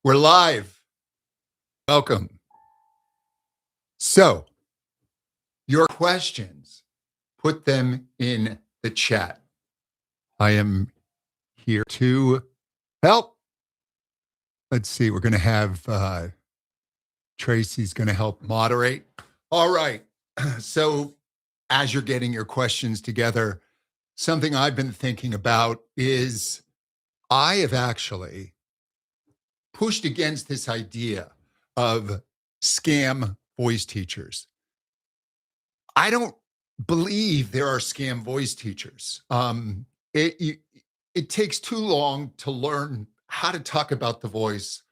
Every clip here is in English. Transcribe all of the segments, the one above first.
We're live. Welcome. So, your questions, put them in the chat. I am here to help. Let's see, we're going to have Tracy's going to help moderate. All right. So, as you're getting your questions together, something I've been thinking about is I have actually pushed against this idea of scam voice teachers. I don't believe there are scam voice teachers. It takes too long to learn how to talk about the voice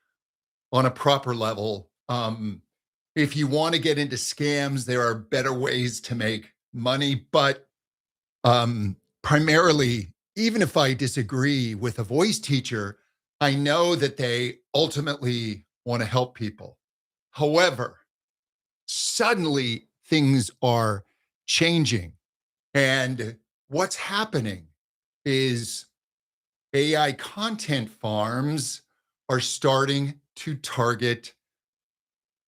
on a proper level. If you want to get into scams, there are better ways to make money. But primarily, even if I disagree with a voice teacher, I know that they ultimately want to help people. However, suddenly things are changing. And what's happening is AI content farms are starting to target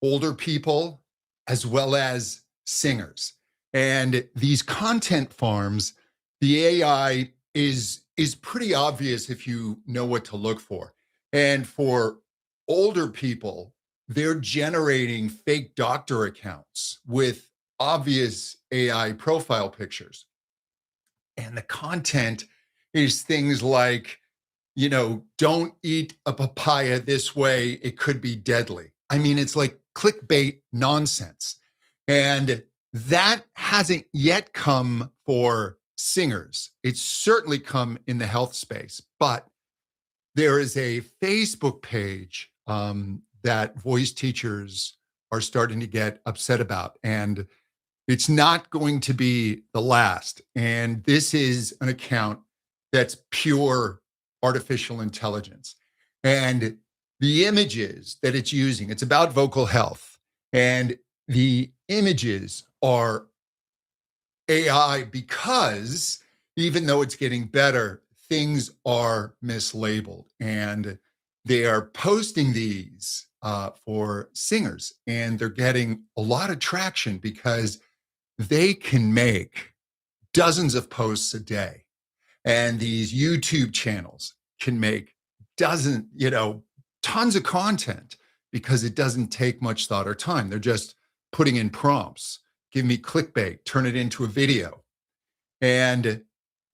older people as well as singers. And these content farms, the AI is pretty obvious if you know what to look for. And for older people, they're generating fake doctor accounts with obvious AI profile pictures. And the content is things like, don't eat a papaya this way, it could be deadly. I mean, it's like clickbait nonsense. And that hasn't yet come for singers. It's certainly come in the health space, but there is a Facebook page that voice teachers are starting to get upset about. And it's not going to be the last. And this is an account that's pure artificial intelligence. And the images that it's using, it's about vocal health. And the images are AI because even though it's getting better, things are mislabeled. And they are posting these for singers. And they're getting a lot of traction because they can make dozens of posts a day. And these YouTube channels can make tons of content because it doesn't take much thought or time. They're just putting in prompts, give me clickbait, turn it into a video. And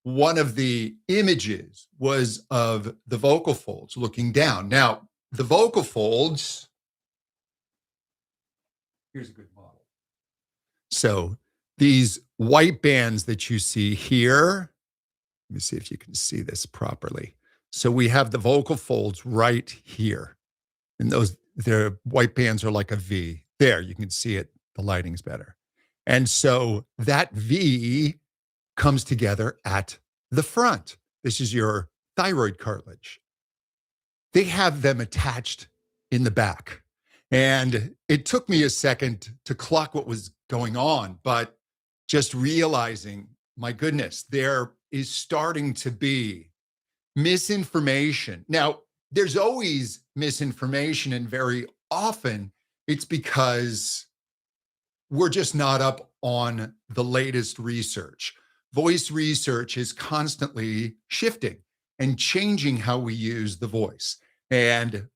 one of the images was of the vocal folds looking down. Now, the vocal folds, here's a good model. So these white bands that you see here, let me see if you can see this properly. So we have the vocal folds right here. And their white bands are like a V. There, you can see it. The lighting's better. And so that V comes together at the front. This is your thyroid cartilage. They have them attached in the back. And it took me a second to clock what was going on, but just realizing, my goodness, there is starting to be misinformation. Now, there's always misinformation, and very often it's because we're just not up on the latest research. Voice research is constantly shifting and changing how we use the voice. And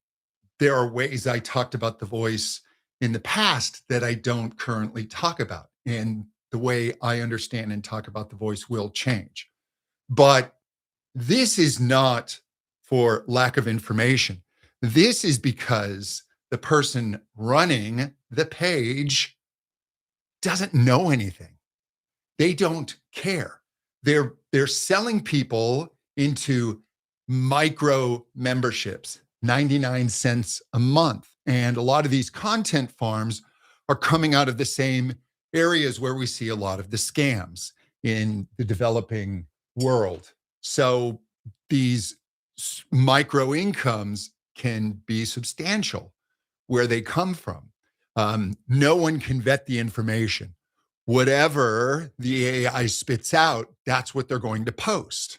there are ways I talked about the voice in the past that I don't currently talk about. And the way I understand and talk about the voice will change. But this is not for lack of information. This is because the person running the page doesn't know anything. They don't care. They're selling people into micro memberships, 99 cents a month. And a lot of these content farms are coming out of the same areas where we see a lot of the scams in the developing world. So these micro incomes can be substantial where they come from. No one can vet the information. Whatever the AI spits out, that's what they're going to post.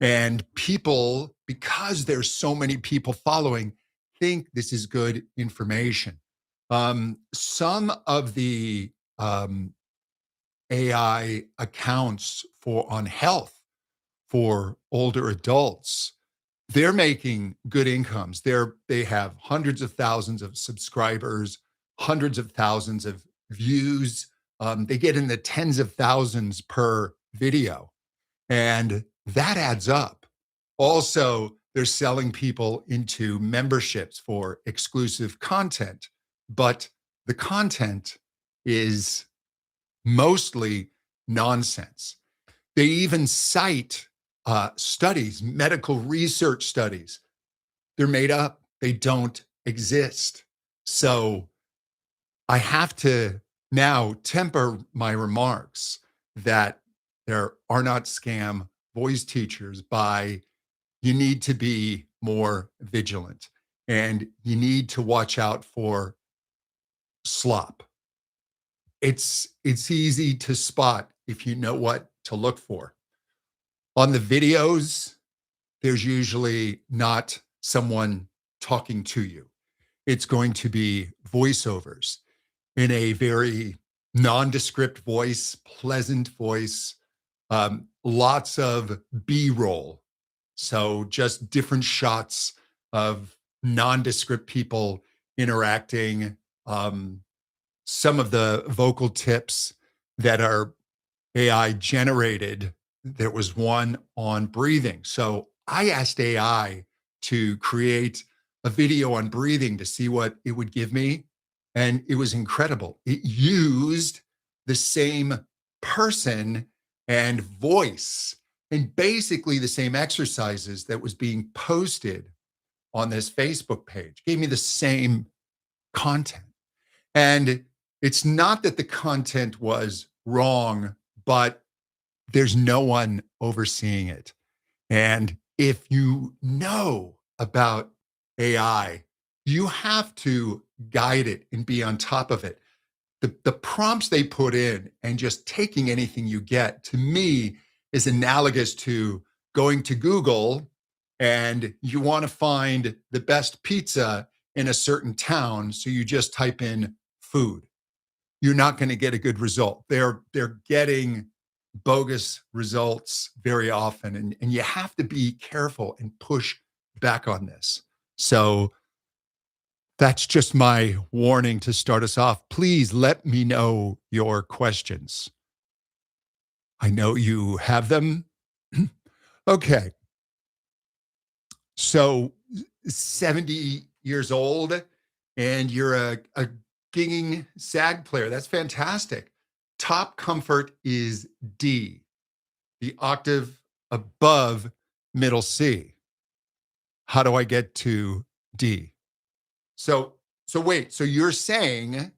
And people, because there's so many people following, think this is good information. Some of the AI accounts for on health for older adults, they're making good incomes. They have hundreds of thousands of subscribers, hundreds of thousands of views. They get in the tens of thousands per video, and that adds up. Also, they're selling people into memberships for exclusive content, but the content is mostly nonsense. They even cite studies, medical research studies. They're made up, they don't exist. So I have to now temper my remarks that there are not scam voice teachers by you need to be more vigilant and you need to watch out for slop. It's easy to spot if you know what to look for. On the videos, there's usually not someone talking to you. It's going to be voiceovers in a very nondescript voice, pleasant voice, lots of B-roll. So just different shots of nondescript people interacting. Some of the vocal tips that are AI generated, there was one on breathing. So I asked AI to create a video on breathing to see what it would give me. And it was incredible. It used the same person and voice and basically the same exercises that was being posted on this Facebook page, gave me the same content. And it's not that the content was wrong, but there's no one overseeing it. And if you know about AI, you have to guide it and be on top of it. The prompts they put in and just taking anything you get, to me, is analogous to going to Google and you want to find the best pizza in a certain town. So you just type in food. You're not going to get a good result. They're getting bogus results very often. And you have to be careful and push back on this. So that's just my warning to start us off. Please let me know your questions. I know you have them. Okay. So 70 years old and you're a gigging SAG player. That's fantastic. Top comfort is D, the octave above middle C. How do I get to D? So wait, so you're saying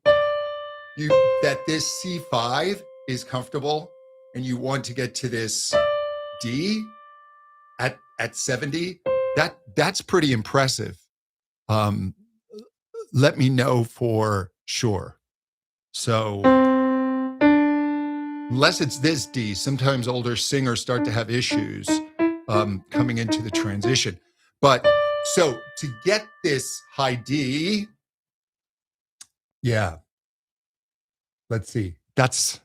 that this C5 is comfortable and you want to get to this D at 70? That's pretty impressive. Let me know for sure. So unless it's this D, sometimes older singers start to have issues coming into the transition. But so to get this high D, yeah, let's see. That's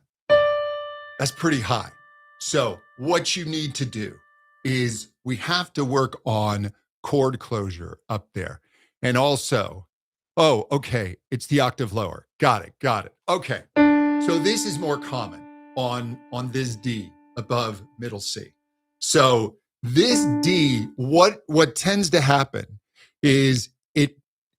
pretty high. So what you need to do is we have to work on chord closure up there. And also, oh, okay, it's the octave lower. Got it. Okay. So this is more common on this D above middle C. So this D, what tends to happen is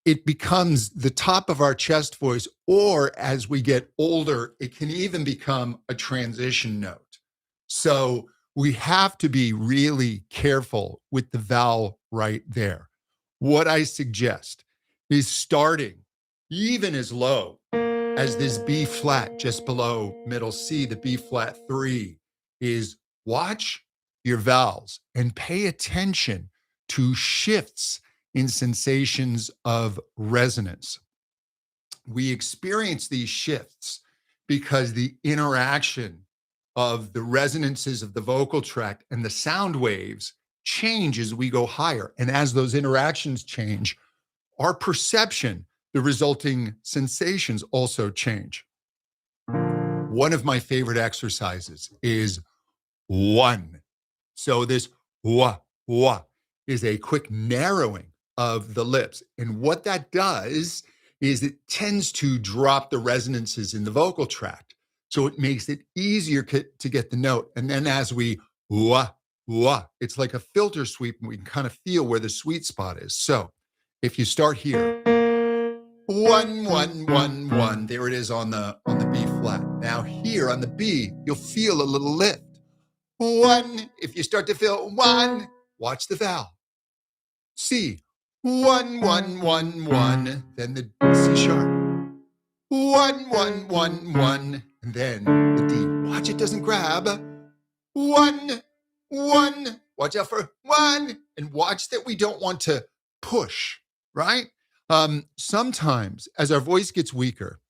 it becomes the top of our chest voice, or as we get older, it can even become a transition note. So we have to be really careful with the vowel right there. What I suggest is starting even as low as this B flat just below middle C, the B flat 3, is watch your vowels and pay attention to shifts in sensations of resonance. We experience these shifts because the interaction of the resonances of the vocal tract and the sound waves change as we go higher. And as those interactions change, our perception, the resulting sensations also change. One of my favorite exercises is one. So this wah is a quick narrowing of the lips. And what that does is it tends to drop the resonances in the vocal tract. So it makes it easier to get the note. And then as we wah, it's like a filter sweep and we can kind of feel where the sweet spot is. So if you start here, 1, 1, 1, 1, there it is on the B flat. Now here on the B, you'll feel a little lift. 1, if you start to feel 1, watch the vowel. C, 1, 1, 1, 1, then the C sharp. 1, 1, 1, 1, and then the D. Watch it doesn't grab. 1, 1, watch out for 1, and watch that we don't want to push, right? Sometimes as our voice gets weaker,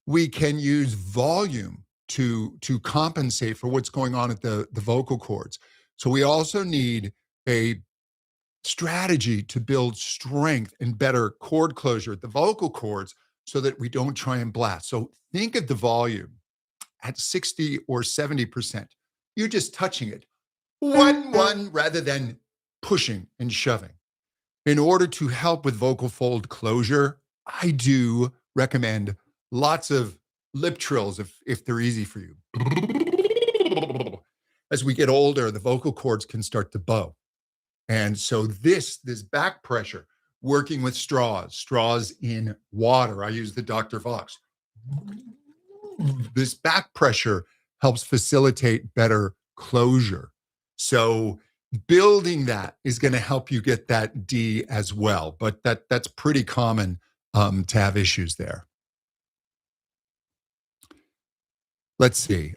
we can use volume to compensate for what's going on at the vocal cords. So we also need a strategy to build strength and better cord closure at the vocal cords so that we don't try and blast. So think of the volume at 60 or 70%. You're just touching it. 1, 1, rather than pushing and shoving. In order to help with vocal fold closure, I do recommend lots of lip trills if they're easy for you. As we get older, the vocal cords can start to bow. And so this back pressure, working with straws in water. I use the Dr. Vox. This back pressure helps facilitate better closure. So building that is going to help you get that D as well. But that's pretty common to have issues there. Let's see.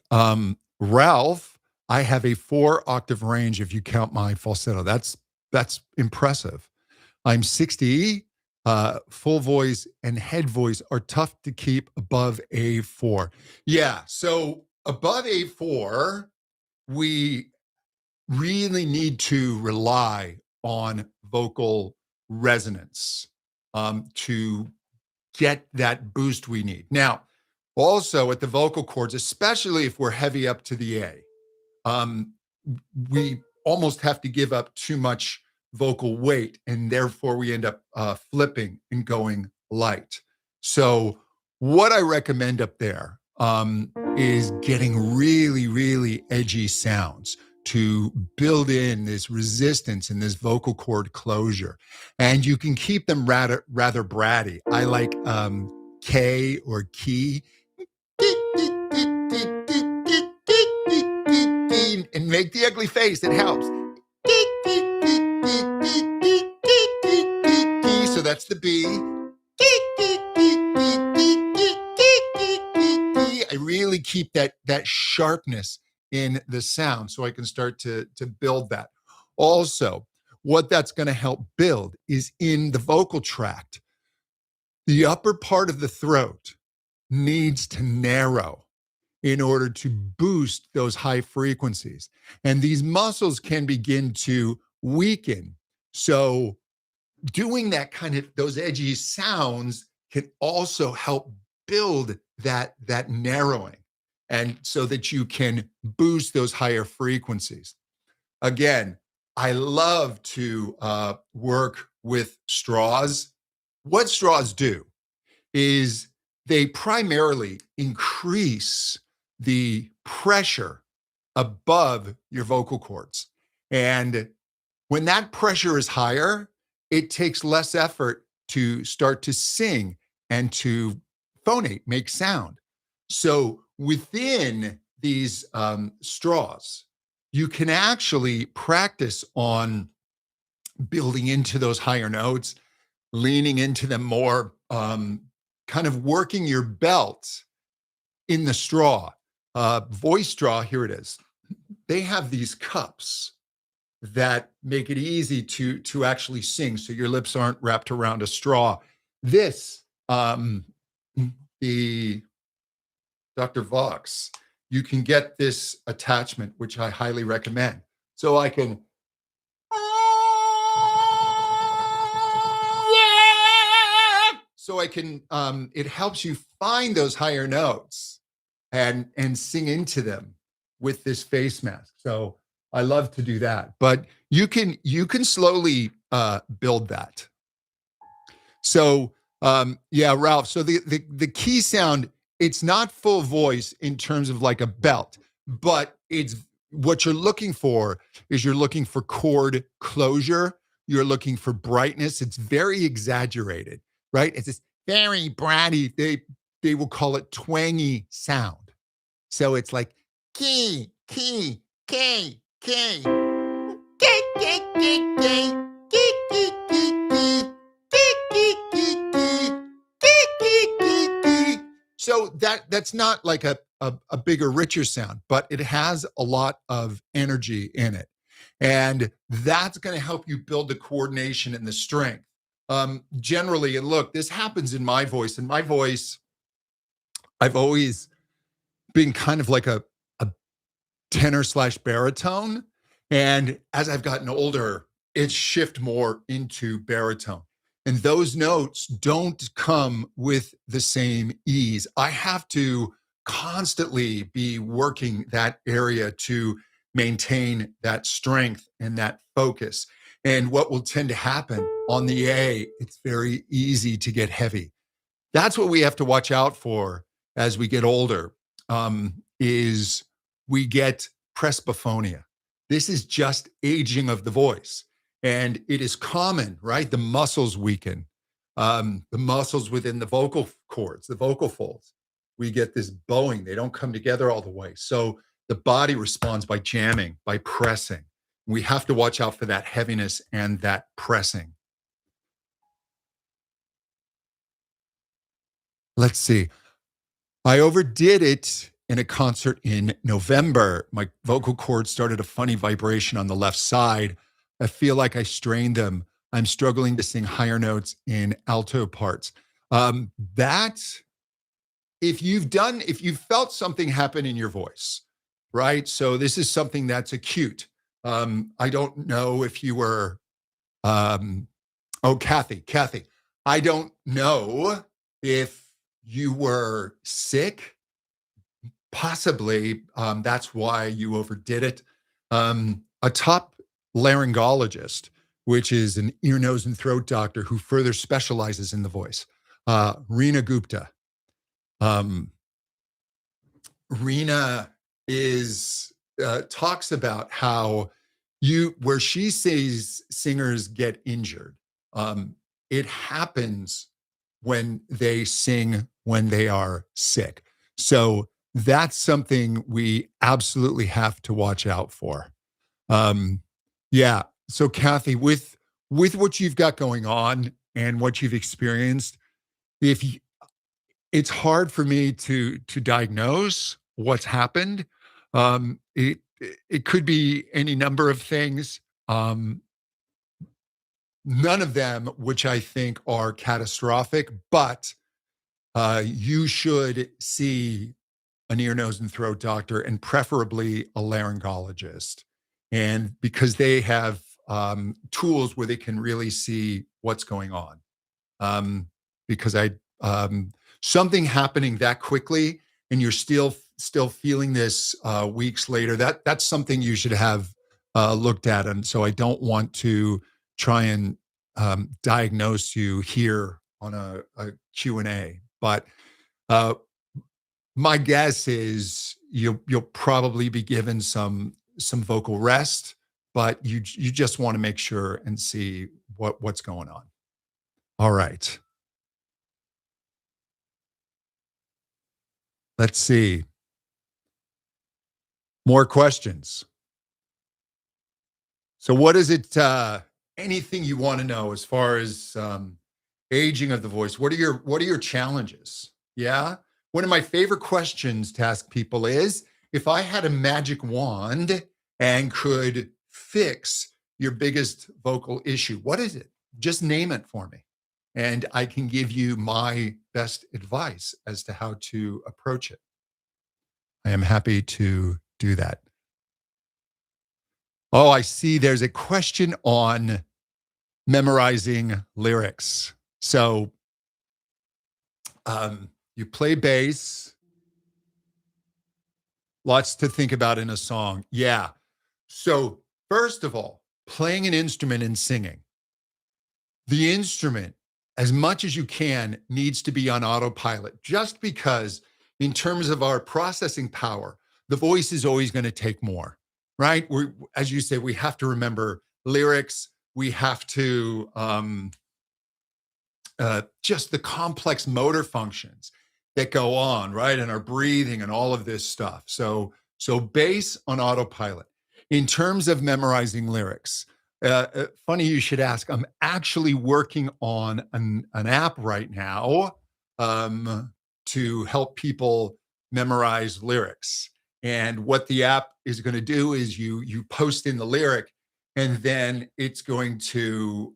Ralph, I have a 4-octave range if you count my falsetto. That's impressive. I'm 60. Full voice and head voice are tough to keep above A4. Yeah, so above A4, we really need to rely on vocal resonance to get that boost we need. Now, also at the vocal cords, especially if we're heavy up to the A, we almost have to give up too much vocal weight, and therefore we end up flipping and going light. So what I recommend up there is getting really, really edgy sounds to build in this resistance and this vocal cord closure. And you can keep them rather bratty. I like K or key. And make the ugly face, it helps. So that's the B. I really keep that sharpness in the sound so I can start to build that. Also, what that's going to help build is in the vocal tract. The upper part of the throat needs to narrow in order to boost those high frequencies. And these muscles can begin to weaken. So doing that kind of those edgy sounds can also help build that narrowing, and so that you can boost those higher frequencies. Again, I love to work with straws. What straws do is they primarily increase the pressure above your vocal cords. And when that pressure is higher, it takes less effort to start to sing and to phonate, make sound. So within these straws, you can actually practice on building into those higher notes, leaning into them more, kind of working your belt in the straw. Voice straw, here it is. They have these cups that make it easy to actually sing, so your lips aren't wrapped around a straw. This, the Dr. Vox, you can get this attachment, which I highly recommend. So I can, so I can it helps you find those higher notes and sing into them with this face mask. So I love to do that. But you can slowly build that. So yeah, Ralph. So the key sound, it's not full voice in terms of like a belt, but it's what you're looking for is you're looking for chord closure. You're looking for brightness. It's very exaggerated, right? It's this very bratty. They will call it twangy sound. So it's like key, key, key, key, key, key, key, key, key, key, key, key. So that's not like a bigger, richer sound, but it has a lot of energy in it. And that's going to help you build the coordination and the strength. Generally, and look, this happens in my voice. In my voice, I've always been kind of like a tenor slash baritone. And as I've gotten older, it's shift more into baritone. And those notes don't come with the same ease. I have to constantly be working that area to maintain that strength and that focus. And what will tend to happen on the A, it's very easy to get heavy. That's what we have to watch out for as we get older, is we get presbyphonia. This is just aging of the voice. And it is common, right? The muscles weaken, the muscles within the vocal cords, the vocal folds. We get this bowing. They don't come together all the way. So the body responds by jamming, by pressing. We have to watch out for that heaviness and that pressing. Let's see. I overdid it in a concert in November. My vocal cords started a funny vibration on the left side. I feel like I strained them. I'm struggling to sing higher notes in alto parts. That if you've felt something happen in your voice, right? So this is something that's acute. I don't know if you were, oh, Kathy, I don't know if you were sick. Possibly that's why you overdid it. A top laryngologist, which is an ear, nose, and throat doctor who further specializes in the voice, Reena Gupta. Um, Reena is talks about how where she says singers get injured. It happens when they sing when they are sick. So that's something we absolutely have to watch out for. Um, yeah. So Kathy, with what you've got going on and what you've experienced, if you, it's hard for me to diagnose what's happened. It could be any number of things. None of them, which I think are catastrophic, but you should see an ear, nose, and throat doctor, and preferably a laryngologist. And because they have tools where they can really see what's going on. Because something happening that quickly, and you're still feeling this weeks later. That's something you should have looked at. And so I don't want to try and diagnose you here on a Q&A, but uh, my guess is you'll probably be given some vocal rest, but you just want to make sure and see what's going on. All right. Let's see. More questions. So what is it anything you want to know as far as aging of the voice? What are your challenges? Yeah. One of my favorite questions to ask people is, if I had a magic wand and could fix your biggest vocal issue, what is it? Just name it for me. And I can give you my best advice as to how to approach it. I am happy to do that. Oh, I see there's a question on memorizing lyrics. So You play bass, lots to think about in a song. Yeah. So, first of all, playing an instrument and singing. The instrument, as much as you can, needs to be on autopilot just because, in terms of our processing power, the voice is always going to take more, right? As you say, we have to remember lyrics. We have to just the complex motor functions that go on, right? And our breathing and all of this stuff. So bass on autopilot. In terms of memorizing lyrics, funny you should ask. I'm actually working on an app right now to help people memorize lyrics. And what the app is going to do is you post in the lyric, and then it's going to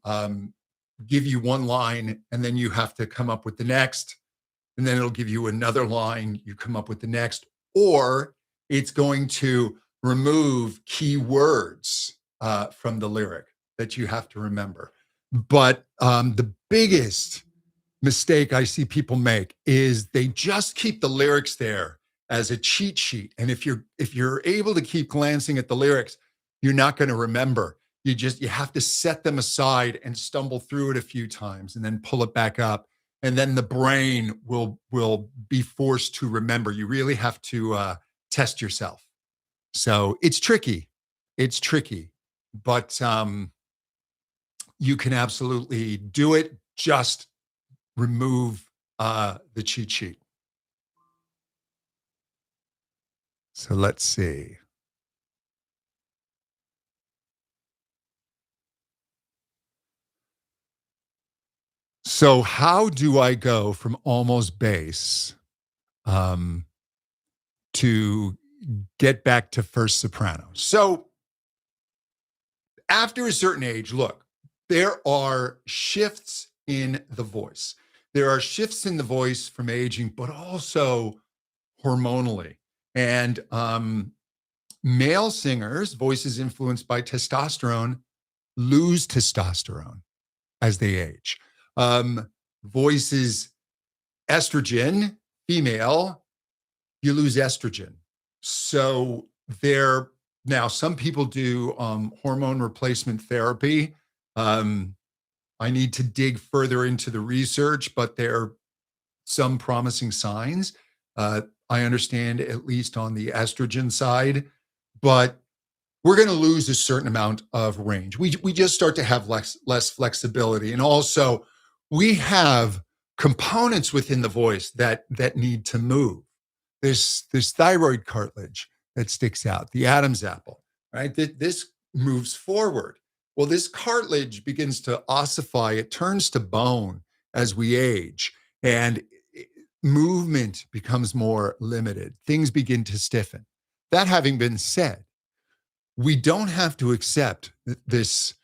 give you one line, and then you have to come up with the next, and then it'll give you another line, you come up with the next, or it's going to remove key words from the lyric that you have to remember. But the biggest mistake I see people make is they just keep the lyrics there as a cheat sheet. And if you're able to keep glancing at the lyrics, you're not going to remember. You have to set them aside and stumble through it a few times and then pull it back up. And then the brain will be forced to remember. You really have to test yourself. So it's tricky. It's tricky, but you can absolutely do it. Just remove the cheat sheet. So let's see. So how do I go from almost bass to get back to first soprano? So after a certain age, look, there are shifts in the voice. There are shifts in the voice from aging, but also hormonally. And male singers, voices influenced by testosterone, lose testosterone as they age. Voices, estrogen, female, you lose estrogen. So now some people do hormone replacement therapy. I need to dig further into the research, but there are some promising signs. I understand, at least on the estrogen side, but we're going to lose a certain amount of range. We just start to have less flexibility, and also we have components within the voice that need to move. There's thyroid cartilage that sticks out, the Adam's apple, right? This moves forward. Well, this cartilage begins to ossify. It turns to bone as we age, and movement becomes more limited. Things begin to stiffen. That having been said, we don't have to accept this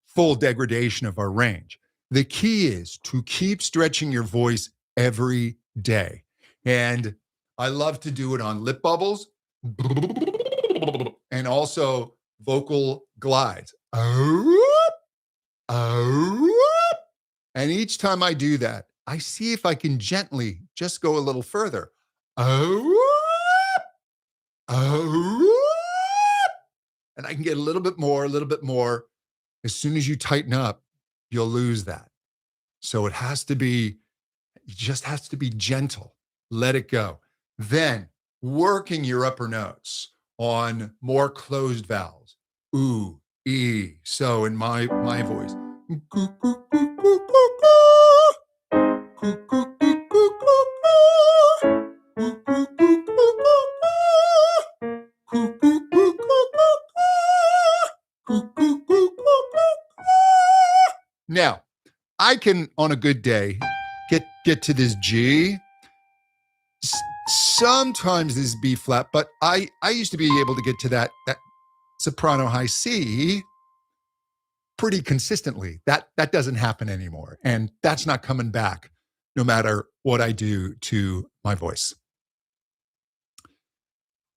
full degradation of our range. The key is to keep stretching your voice every day. And I love to do it on lip bubbles and also vocal glides. And each time I do that, I see if I can gently just go a little further. And I can get a little bit more, a little bit more. As soon as you tighten up, you'll lose that. So it just has to be gentle. Let it go. Then working your upper notes on more closed vowels. Ooh, E. So in my voice. Now, I can, on a good day, get to this G. Sometimes this B flat, but I used to be able to get to that soprano high C pretty consistently. That doesn't happen anymore, and that's not coming back no matter what I do to my voice.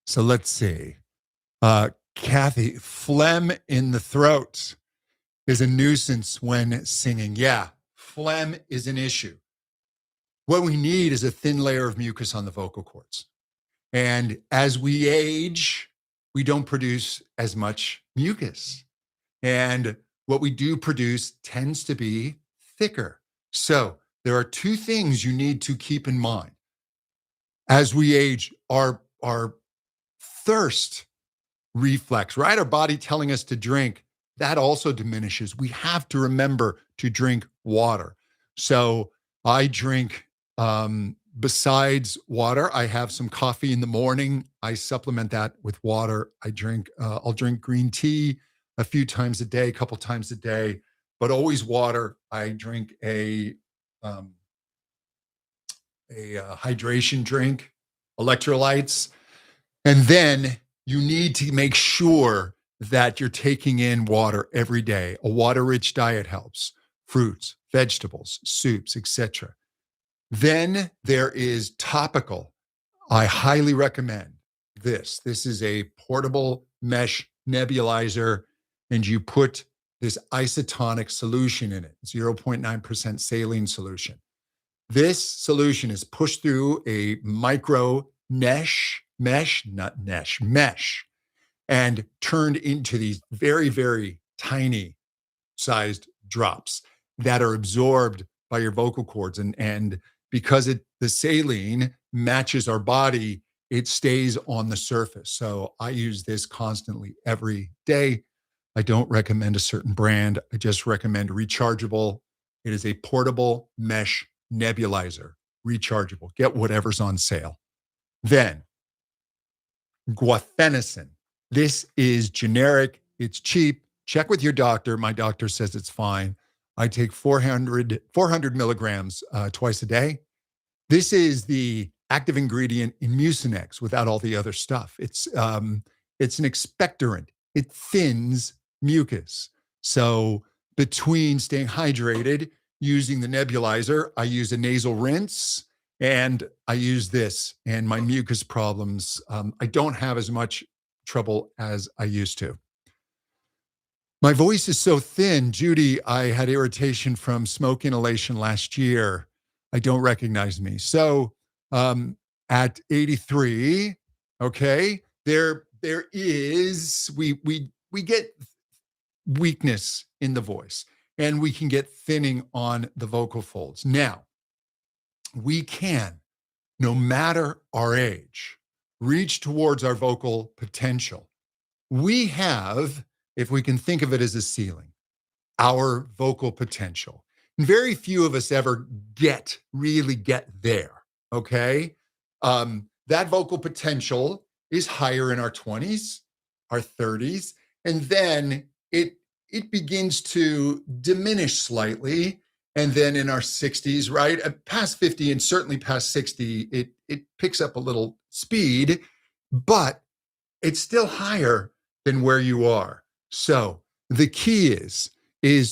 So let's see. Kathy, phlegm in the throat is a nuisance when singing. Yeah, phlegm is an issue. What we need is a thin layer of mucus on the vocal cords. And as we age, we don't produce as much mucus. And what we do produce tends to be thicker. So there are two things you need to keep in mind. As we age, our thirst reflex, right? Our body telling us to drink, that also diminishes. We have to remember to drink water. So I drink, besides water, I have some coffee in the morning. I supplement that with water. I'll drink green tea a few times a day, a couple times a day, but always water. I drink um, a hydration drink, electrolytes. And then you need to make sure that you're taking in water every day. A water-rich diet helps. Fruits, vegetables, soups, etc. Then there is topical. I highly recommend this. This is a portable mesh nebulizer, and you put this isotonic solution in it, 0.9% saline solution. This solution is pushed through a micro mesh, and turned into these very, very tiny sized drops that are absorbed by your vocal cords. And because the saline matches our body, it stays on the surface. So I use this constantly every day. I don't recommend a certain brand. I just recommend rechargeable. It is a portable mesh nebulizer, rechargeable. Get whatever's on sale. Then guafenicin. This is generic. It's cheap. Check with your doctor. My doctor says it's fine. I take 400 milligrams twice a day. This is the active ingredient in Mucinex without all the other stuff. It's an expectorant. It thins mucus. So between staying hydrated, using the nebulizer, I use a nasal rinse, and I use this, and my mucus problems, I don't have as much trouble as I used to. My voice is so thin, Judy, I had irritation from smoke inhalation last year. I don't recognize me. So at 83, okay, we get weakness in the voice, and we can get thinning on the vocal folds. Now, we can, no matter our age, reach towards our vocal potential. We have, if we can think of it as a ceiling, our vocal potential. And very few of us ever really get there, okay? That vocal potential is higher in our 20s, our 30s, and then it begins to diminish slightly. And then in our 60s, right? Past 50 and certainly past 60, it picks up a little speed, but it's still higher than where you are. So the key is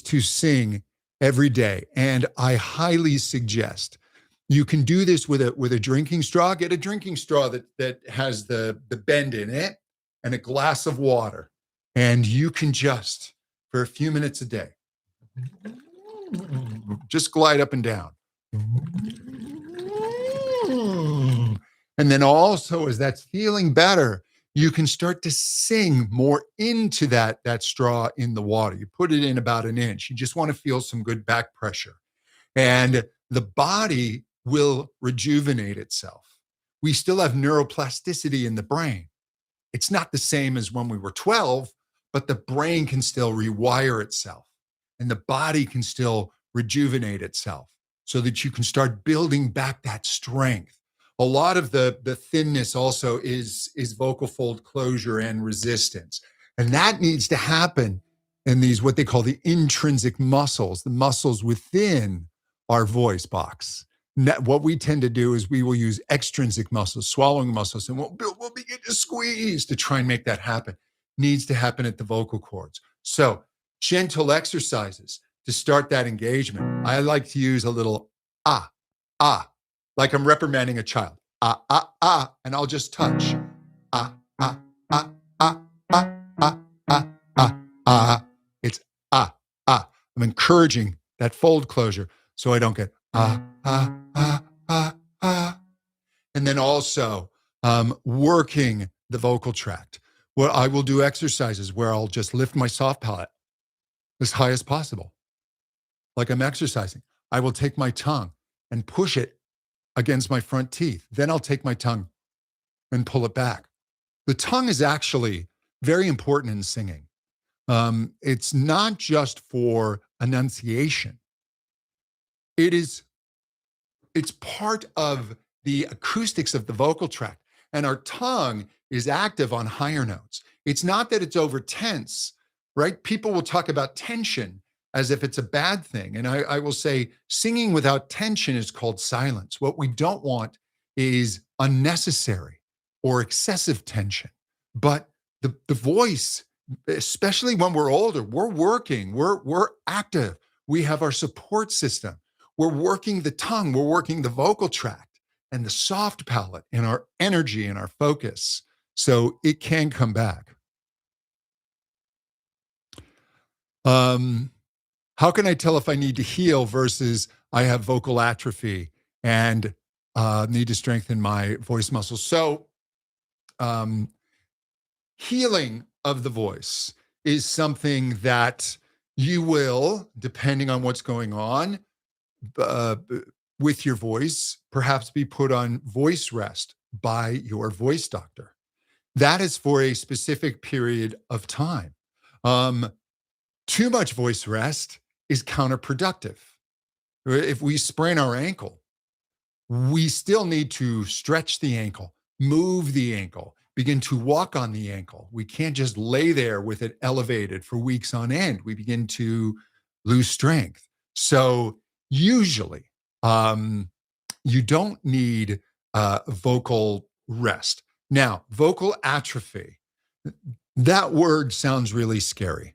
to sing every day. And I highly suggest you can do this with a drinking straw. Get a drinking straw that has the bend in it and a glass of water. And you can just, for a few minutes a day, just glide up and down. And then also, as that's feeling better, you can start to sing more into that straw in the water. You put it in about an inch. You just want to feel some good back pressure. And the body will rejuvenate itself. We still have neuroplasticity in the brain. It's not the same as when we were 12, but the brain can still rewire itself, and the body can still rejuvenate itself so that you can start building back that strength. A lot of the thinness also is vocal fold closure and resistance. And that needs to happen in these, what they call the intrinsic muscles, the muscles within our voice box. What we tend to do is we will use extrinsic muscles, swallowing muscles, and we'll begin to squeeze to try and make that happen. Needs to happen at the vocal cords. So gentle exercises to start that engagement. I like to use a little ah, like I'm reprimanding a child. And I'll just touch. Ah, ah, ah, ah, ah, ah, ah, ah, ah. It's ah. I'm encouraging that fold closure so I don't get ah. ah. And then also working the vocal tract. Where I will do exercises where I'll just lift my soft palate as high as possible, like I'm exercising. I will take my tongue and push it against my front teeth. Then I'll take my tongue and pull it back. The tongue is actually very important in singing. It's not just for enunciation. It's part of the acoustics of the vocal tract. And our tongue is active on higher notes. It's not that it's over tense, right? People will talk about tension as if it's a bad thing. And I will say singing without tension is called silence. What we don't want is unnecessary or excessive tension. But the voice, especially when we're older, we're working, we're active. We have our support system. We're working the tongue, we're working the vocal tract and the soft palate and our energy and our focus. So it can come back. How can I tell if I need to heal versus I have vocal atrophy and need to strengthen my voice muscles? So, healing of the voice is something that you will, depending on what's going on, uh, with your voice, perhaps be put on voice rest by your voice doctor. That is for a specific period of time. Um, Too much voice rest is counterproductive. If we sprain our ankle, we still need to stretch the ankle, move the ankle, begin to walk on the ankle. We can't just lay there with it elevated for weeks on end. We begin to lose strength. So, usually, um, you don't need vocal rest. Now, vocal atrophy, that word sounds really scary.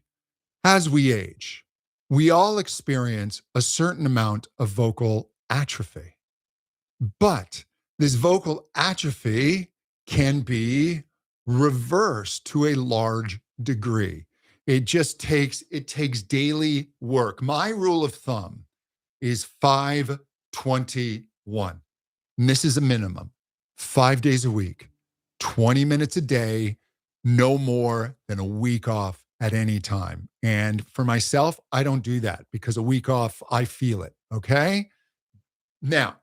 As we age, we all experience a certain amount of vocal atrophy. But this vocal atrophy can be reversed to a large degree. It takes daily work. My rule of thumb is 5-21. And this is a minimum. 5 days a week, 20 minutes a day, no more than a week off at any time. And for myself, I don't do that because a week off, I feel it. Okay. Now,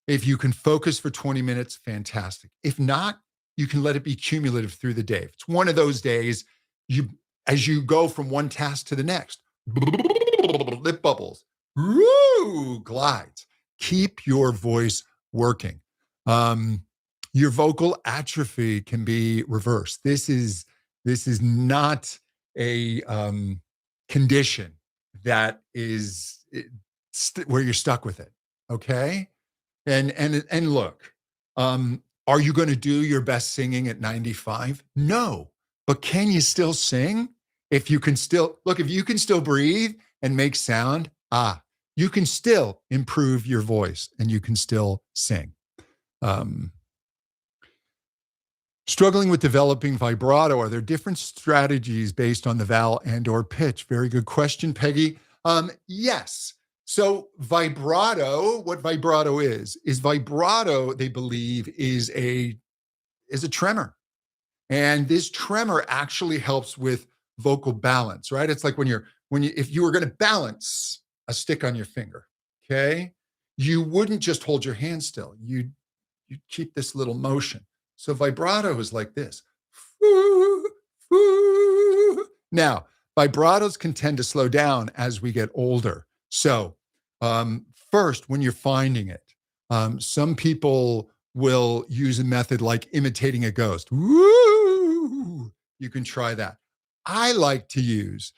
if you can focus for 20 minutes, fantastic. If not, you can let it be cumulative through the day. If it's one of those days, you as you go from one task to the next, lip bubbles, woo, glides. Keep your voice working. Your vocal atrophy can be reversed. This is not a condition that is where you're stuck with it. Okay. And look, are you going to do your best singing at 95? No, but can you still sing? If you can still look, if you can still breathe and make sound, you can still improve your voice and you can still sing. Um, Struggling with developing vibrato, are there different strategies based on the vowel and or pitch? Very good question, Peggy. Yes. So vibrato, what vibrato is vibrato, they believe, is a tremor. And this tremor actually helps with vocal balance, right? It's like if you were going to balance a stick on your finger, okay, you wouldn't just hold your hand still. You'd keep this little motion. So vibrato is like this. Now, vibratos can tend to slow down as we get older. So, first, when you're finding it, some people will use a method like imitating a ghost. Woo! You can try that. I like to use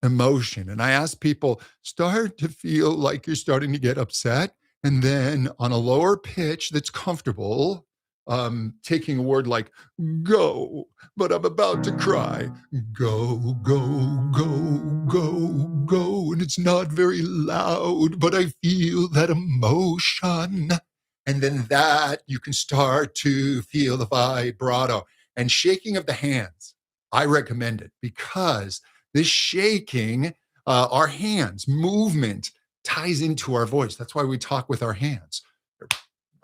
emotion. And I ask people, start to feel like you're starting to get upset. And then on a lower pitch that's comfortable, taking a word like go, but I'm about to cry. Go, go, go, go, go. And it's not very loud, but I feel that emotion. And then that you can start to feel the vibrato and shaking of the hands. I recommend it because this shaking, our hands, movement ties into our voice. That's why we talk with our hands.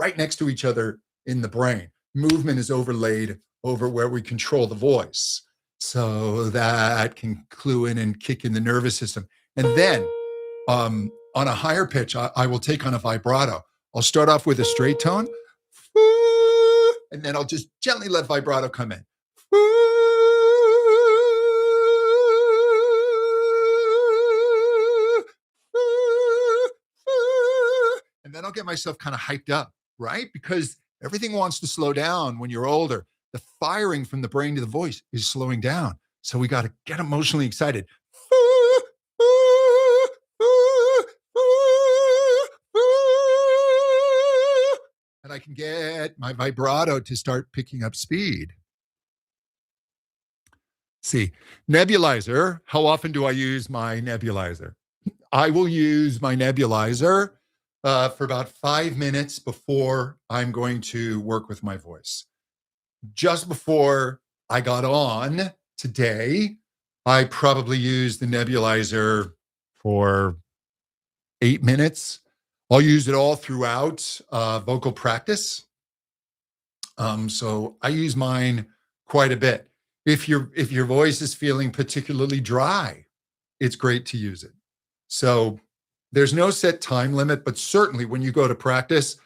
right next to each other in the brain. Movement is overlaid over where we control the voice. So that can clue in and kick in the nervous system. And then on a higher pitch, I will take on a vibrato. I'll start off with a straight tone, and then I'll just gently let vibrato come in. And then I'll get myself kind of hyped up, right? Because everything wants to slow down when you're older. The firing from the brain to the voice is slowing down. So we got to get emotionally excited. And I can get my vibrato to start picking up speed. See, nebulizer. How often do I use my nebulizer? I will use my nebulizer for about 5 minutes before I'm going to work with my voice. Just before I got on today, I probably used the nebulizer for 8 minutes. I'll use it all throughout vocal practice. So I use mine quite a bit. If your voice is feeling particularly dry, it's great to use it. So there's no set time limit, but certainly when you go to practice,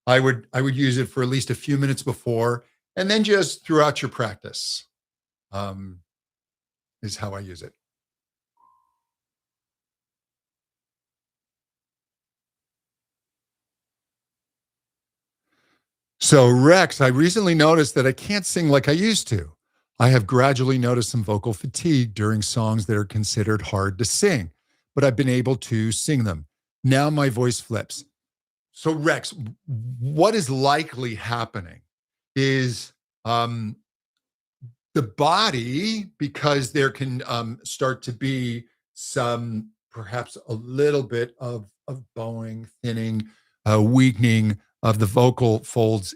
I would use it for at least a few minutes before, and then just throughout your practice is how I use it. So Rex, I recently noticed that I can't sing like I used to. I have gradually noticed some vocal fatigue during songs that are considered hard to sing, but I've been able to sing them. Now my voice flips. So Rex, what is likely happening is the body, because there can start to be some, perhaps a little bit of bowing, thinning, weakening of the vocal folds,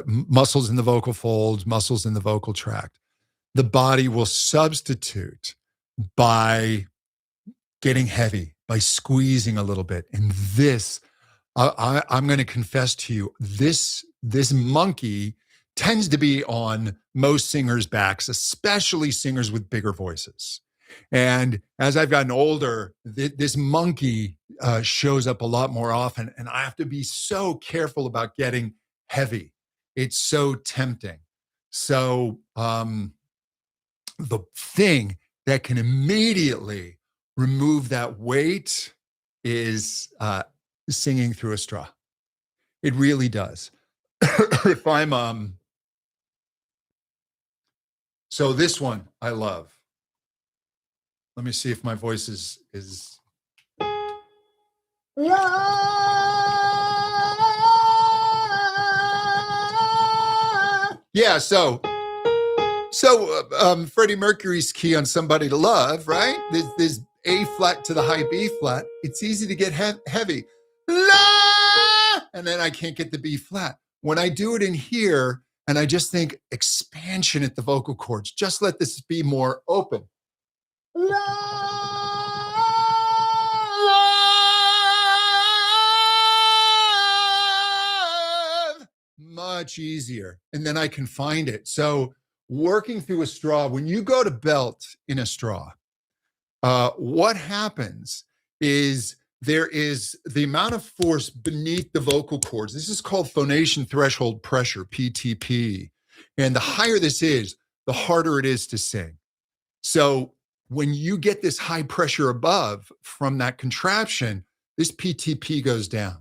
muscles in the vocal folds, muscles in the vocal tract. The body will substitute by getting heavy, by squeezing a little bit. And this, I'm going to confess to you, this monkey tends to be on most singers' backs, especially singers with bigger voices. And as I've gotten older, this monkey shows up a lot more often, and I have to be so careful about getting heavy. It's so tempting. So the thing that can immediately remove that weight is singing through a straw. It really does. If I'm so this one I love. Let me see if my voice is yeah, so Freddie Mercury's key on Somebody to Love, right? There's A flat to the high B flat. It's easy to get heavy. La! And then I can't get the B flat. When I do it in here, and I just think expansion at the vocal cords, just let this be more open. Much easier. And then I can find it. So working through a straw, when you go to belt in a straw, what happens is there is the amount of force beneath the vocal cords. This is called phonation threshold pressure, PTP. And the higher this is, the harder it is to sing. So when you get this high pressure above from that contraption, this PTP goes down.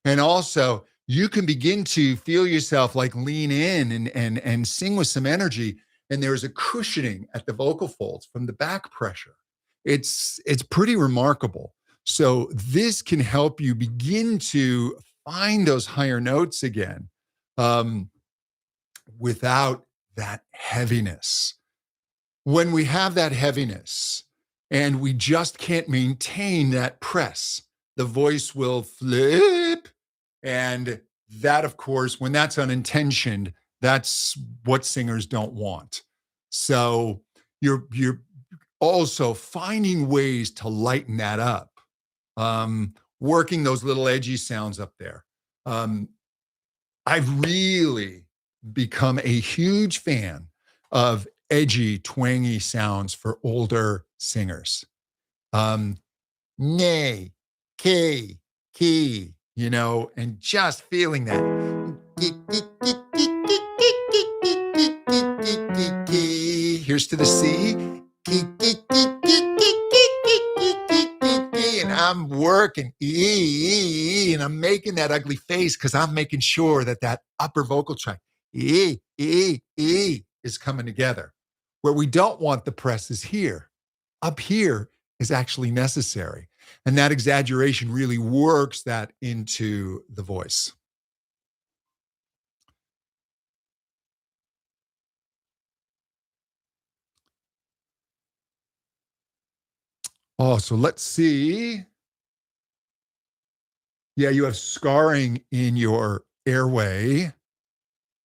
And also, you can begin to feel yourself like lean in and sing with some energy. And there's a cushioning at the vocal folds from the back pressure. It's pretty remarkable. So this can help you begin to find those higher notes again without that heaviness. When we have that heaviness and we just can't maintain that press, the voice will flip. And that, of course, when that's unintentioned, that's what singers don't want. So you're also finding ways to lighten that up, working those little edgy sounds up there. I've really become a huge fan of edgy, twangy sounds for older singers. Um, nay, key, key, and just feeling that. Here's to the C. And I'm working, and I'm making that ugly face because I'm making sure that that upper vocal tract, is coming together. Where we don't want the press is here. Up here is actually necessary. And that exaggeration really works that into the voice. Oh, so let's see. Yeah, you have scarring in your airway,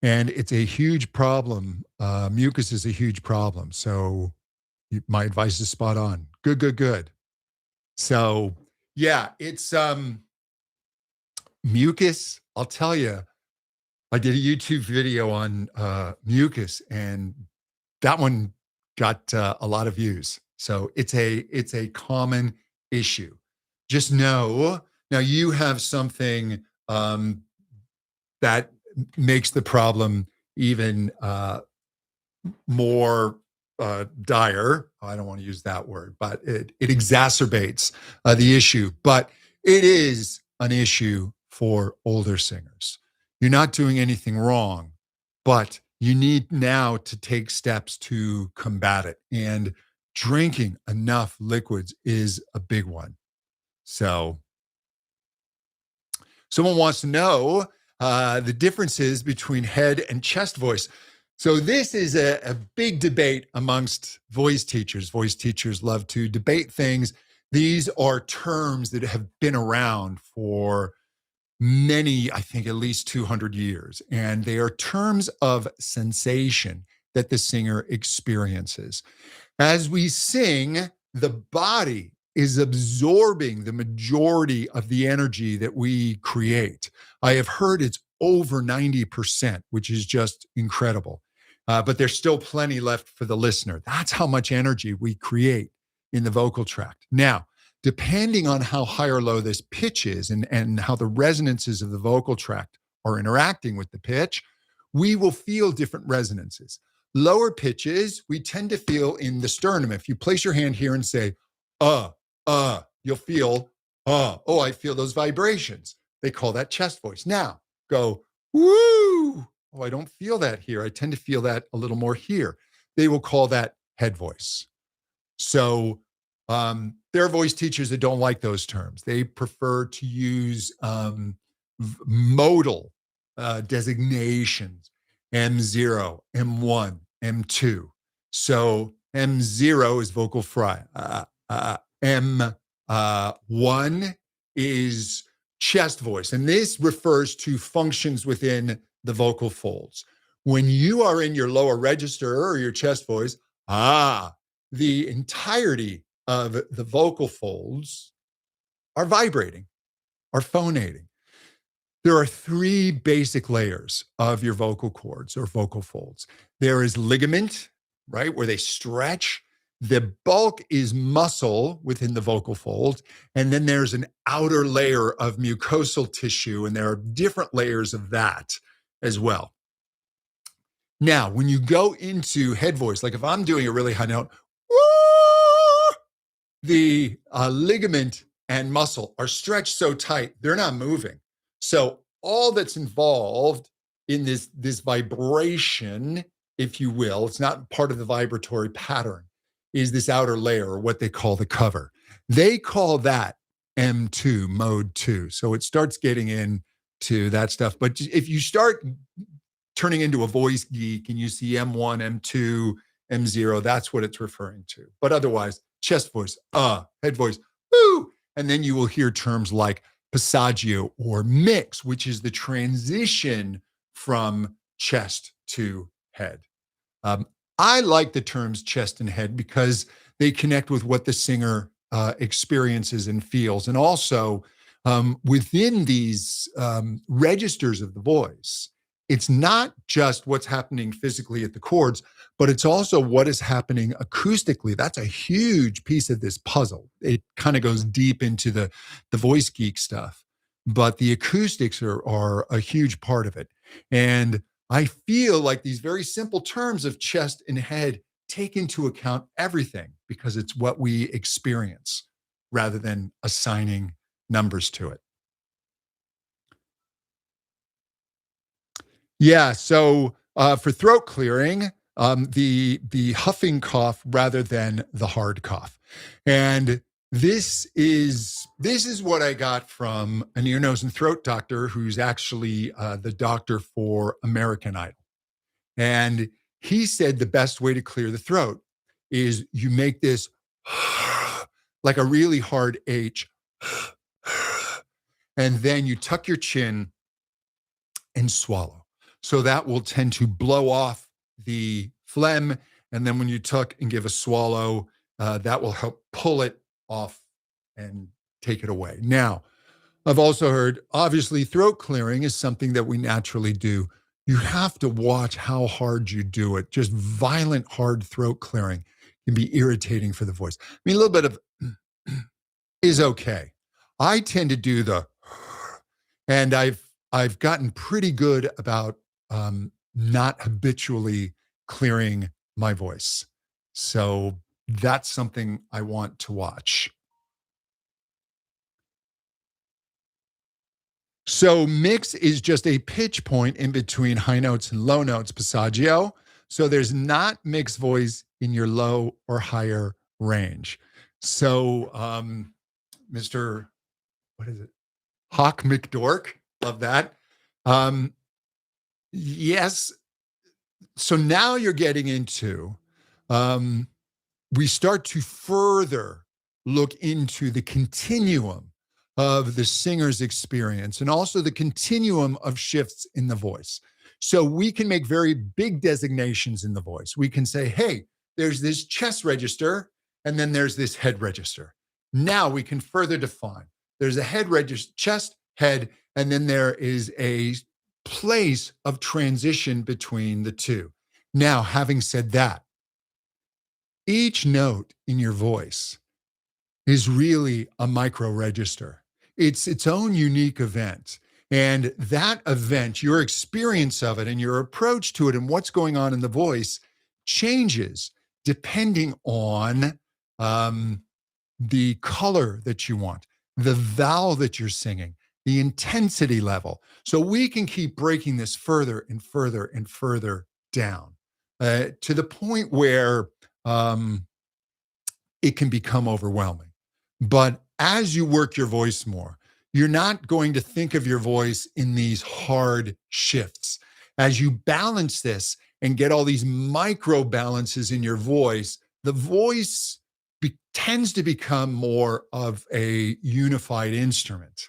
and it's a huge problem. Mucus is a huge problem. So my advice is spot on. Good, good, good. So yeah, it's mucus. I'll tell you, I did a YouTube video on mucus, and that one got a lot of views. So it's a common issue. Just know now you have something that makes the problem even more dire. I don't want to use that word, but it exacerbates the issue. But it is an issue for older singers. You're not doing anything wrong, but you need now to take steps to combat it. And drinking enough liquids is a big one. So, someone wants to know the differences between head and chest voice. So this is a big debate amongst voice teachers. Voice teachers love to debate things. These are terms that have been around for many, I think at least 200 years. And they are terms of sensation that the singer experiences. As we sing, the body is absorbing the majority of the energy that we create. I have heard it's over 90%, which is just incredible. But there's still plenty left for the listener. That's how much energy we create in the vocal tract. Now, depending on how high or low this pitch is and how the resonances of the vocal tract are interacting with the pitch, we will feel different resonances. Lower pitches, we tend to feel in the sternum. If you place your hand here and say, you'll feel, oh, I feel those vibrations. They call that chest voice. Now, go, woo. Oh, I don't feel that here. I tend to feel that a little more here. They will call that head voice. So there are voice teachers that don't like those terms. They prefer to use modal designations, M0, M1, M2. So M0 is vocal fry. M1 is chest voice. And this refers to functions within the vocal folds. When you are in your lower register or your chest voice, the entirety of the vocal folds are vibrating, are phonating. There are three basic layers of your vocal cords or vocal folds. There is ligament, right, where they stretch. The bulk is muscle within the vocal folds. And then there's an outer layer of mucosal tissue, and there are different layers of that as well. Now, when you go into head voice, like if I'm doing a really high note, the ligament and muscle are stretched so tight, they're not moving. So all that's involved in this vibration, if you will, it's not part of the vibratory pattern, is this outer layer, or what they call the cover. They call that M2, mode 2. So it starts getting into that stuff. But if you start turning into a voice geek and you see M1, M2, M0, that's what it's referring to. But otherwise, chest voice, head voice, woo. And then you will hear terms like passaggio or mix, which is the transition from chest to head. I like the terms chest and head because they connect with what the singer experiences and feels. And also, within these registers of the voice, it's not just what's happening physically at the chords, but it's also what is happening acoustically. That's a huge piece of this puzzle. It kind of goes deep into the voice geek stuff, but the acoustics are a huge part of it. And I feel like these very simple terms of chest and head take into account everything because it's what we experience rather than assigning numbers to it. Yeah. So for throat clearing, the huffing cough rather than the hard cough, and this is what I got from an ear, nose, and throat doctor who's actually the doctor for American Idol, and he said the best way to clear the throat is you make this like a really hard H, and then you tuck your chin and swallow. So that will tend to blow off the phlegm. And then when you tuck and give a swallow, that will help pull it off and take it away. Now, I've also heard obviously throat clearing is something that we naturally do. You have to watch how hard you do it. Just violent, hard throat clearing can be irritating for the voice. I mean, a little bit of is okay. I tend to do the, and I've gotten pretty good about not habitually clearing my voice. So that's something I want to watch. So mix is just a pitch point in between high notes and low notes, Passaggio. So there's not mixed voice in your low or higher range. So Mr. What is it? Hawk McDork. Love that. Um, yes. So now you're getting into um, we start to further look into the continuum of the singer's experience and also the continuum of shifts in the voice. So we can make very big designations in the voice. We can say, hey, there's this chest register, and then there's this head register. Now we can further define. There's a head register, chest, head, and then there is a place of transition between the two. Now, having said that, each note in your voice is really a micro register. It's its own unique event. And that event, your experience of it and your approach to it and what's going on in the voice changes depending on the color that you want, the vowel that you're singing, the intensity level. So we can keep breaking this further and further and further down to the point where it can become overwhelming. But as you work your voice more, you're not going to think of your voice in these hard shifts. As you balance this and get all these micro balances in your voice, the voice tends to become more of a unified instrument.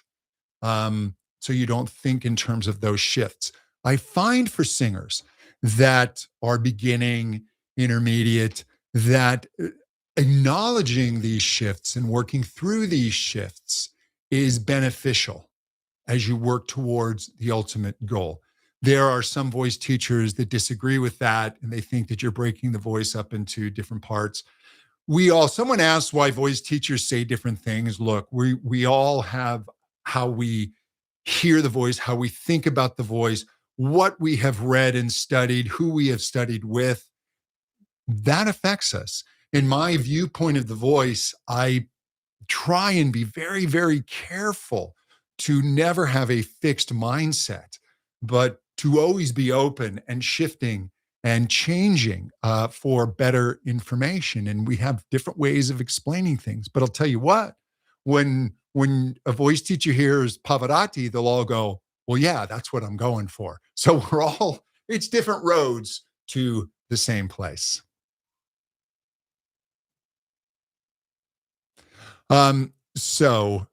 So you don't think in terms of those shifts. I find for singers that are beginning, intermediate, that acknowledging these shifts and working through these shifts is beneficial as you work towards the ultimate goal. There are some voice teachers that disagree with that and they think that you're breaking the voice up into different parts. Someone asked why voice teachers say different things. Look, we all have how we hear the voice, how we think about the voice, what we have read and studied, who we have studied with. That affects us. In my viewpoint of the voice, I try and be very, very careful to never have a fixed mindset, but to always be open and shifting and changing for better information. And we have different ways of explaining things. But I'll tell you what, when a voice teacher hears Pavarotti, they'll all go, well, yeah, that's what I'm going for. So it's different roads to the same place. So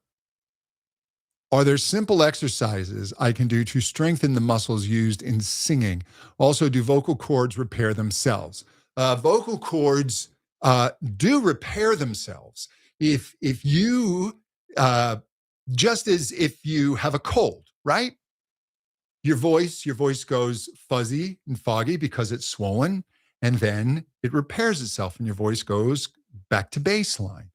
are there simple exercises I can do to strengthen the muscles used in singing? Also, do vocal cords repair themselves? Vocal cords do repair themselves. If you just as if you have a cold, right? Your voice goes fuzzy and foggy because it's swollen, and then it repairs itself and your voice goes back to baseline.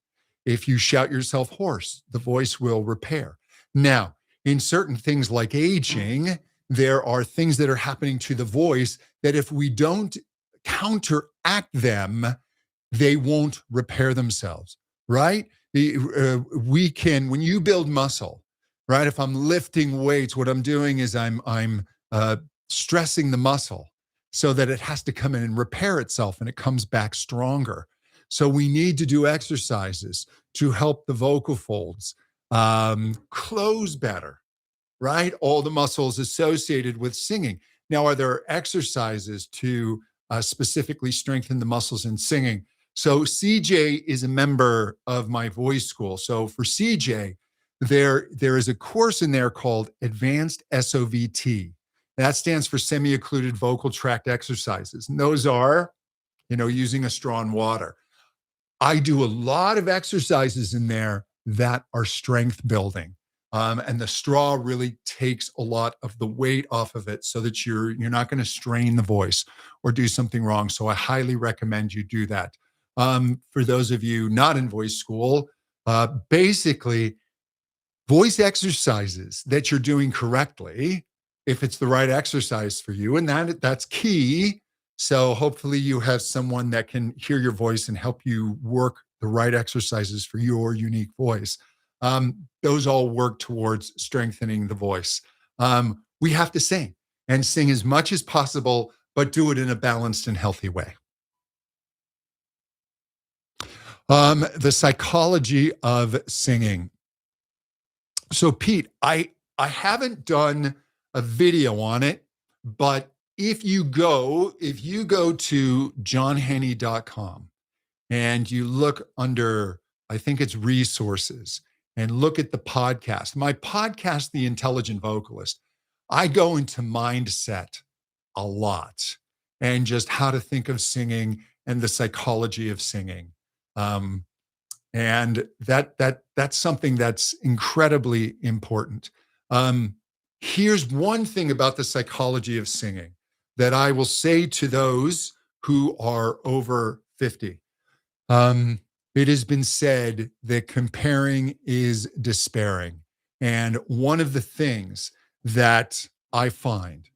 If you shout yourself hoarse, the voice will repair. Now, in certain things like aging, there are things that are happening to the voice that if we don't counteract them, they won't repair themselves, right? We can, when you build muscle, right? If I'm lifting weights, what I'm doing is I'm stressing the muscle so that it has to come in and repair itself and it comes back stronger. So we need to do exercises to help the vocal folds close better, right? All the muscles associated with singing. Now, are there exercises to specifically strengthen the muscles in singing? So, CJ is a member of my voice school. So, for CJ, there is a course in there called Advanced SOVT. That stands for Semi Occluded Vocal Tract Exercises. And those are, using a straw and water. I do a lot of exercises in there that are strength building. And the straw really takes a lot of the weight off of it so that you're not going to strain the voice or do something wrong. So I highly recommend you do that. For those of you not in voice school, basically voice exercises that you're doing correctly, if it's the right exercise for you, and that's key. So hopefully you have someone that can hear your voice and help you work the right exercises for your unique voice. Those all work towards strengthening the voice. We have to sing and sing as much as possible, but do it in a balanced and healthy way. The psychology of singing. So, Pete, I haven't done a video on it, but if you go to johnhenney.com and you look under, I think it's resources, and look at the podcast. My podcast, The Intelligent Vocalist, I go into mindset a lot and just how to think of singing and the psychology of singing. Um, and that's something that's incredibly important. Um, Here's one thing about the psychology of singing that I will say to those who are over 50. It has been said that comparing is despairing. And one of the things that I find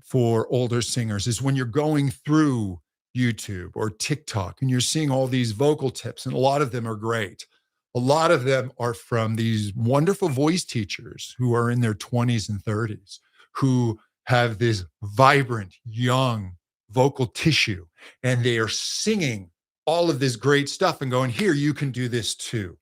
for older singers is when you're going through YouTube or TikTok and you're seeing all these vocal tips, and a lot of them are great. A lot of them are from these wonderful voice teachers who are in their 20s and 30s, who have this vibrant, young vocal tissue, and they are singing all of this great stuff and going, here, you can do this too.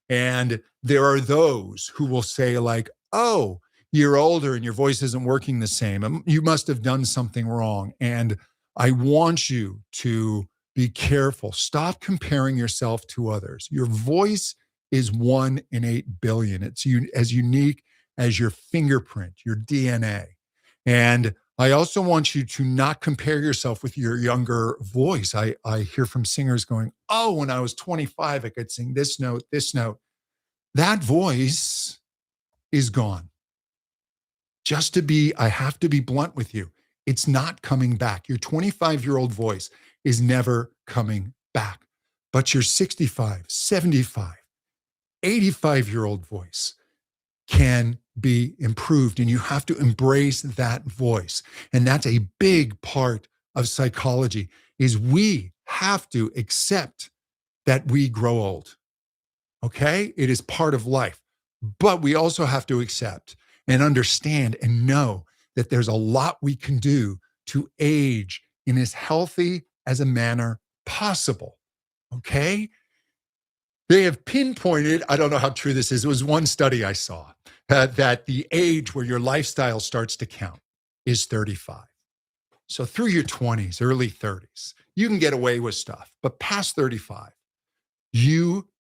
And there are those who will say, like, oh, you're older and your voice isn't working the same. You must have done something wrong. And I want you to be careful. Stop comparing yourself to others. Your voice is 1 in 8 billion. It's as unique as your fingerprint, your DNA. And I also want you to not compare yourself with your younger voice. I hear from singers going, oh, when I was 25, I could sing this note, this note. That voice is gone. I have to be blunt with you. It's not coming back. Your 25-year-old voice is never coming back. But your 65, 75, 85-year-old voice can be improved, and you have to embrace that voice. And that's a big part of psychology, is we have to accept that we grow old. Okay? It is part of life. But we also have to accept and understand and know that there's a lot we can do to age in as healthy as a manner possible. Okay? They have pinpointed, I don't know how true this is, it was one study I saw, that the age where your lifestyle starts to count is 35. So through your 20s, early 30s, you can get away with stuff. But past 35,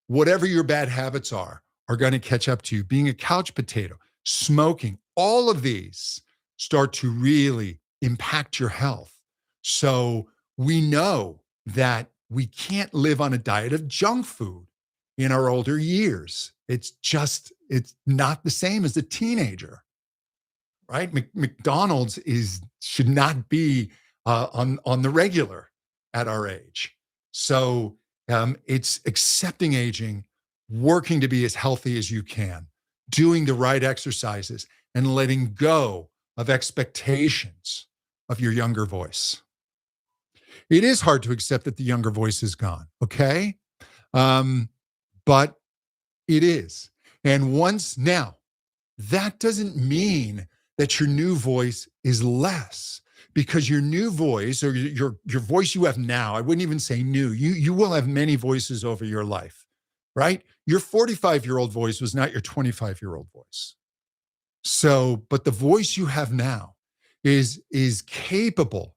whatever your bad habits are going to catch up to you. Being a couch potato, smoking, all of these start to really impact your health. So we know that we can't live on a diet of junk food in our older years. it's not the same as a teenager, right? McDonald's should not be on the regular at our age. So it's accepting aging, working to be as healthy as you can, doing the right exercises, and letting go of expectations of your younger voice. It is hard to accept that the younger voice is gone. Okay, um, but it is. And once now, that doesn't mean that your new voice is less, because your new voice, or your voice you have now, I wouldn't even say new. You will have many voices over your life, right? Your 45-year-old voice was not your 25-year-old voice. So, but the voice you have now is capable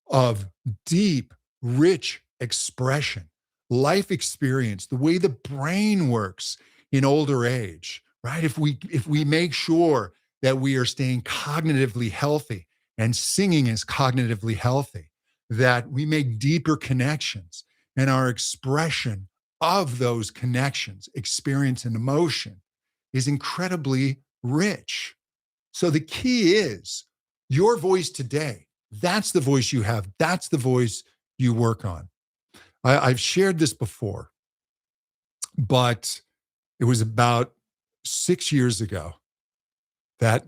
of deep, rich expression, life experience, the way the brain works in older age, right? If we make sure that we are staying cognitively healthy, and singing is cognitively healthy, that we make deeper connections, and our expression of those connections, experience and emotion, is incredibly rich. So the key is your voice today. That's the voice you have. That's the voice you work on. I've shared this before, but it was about 6 years ago that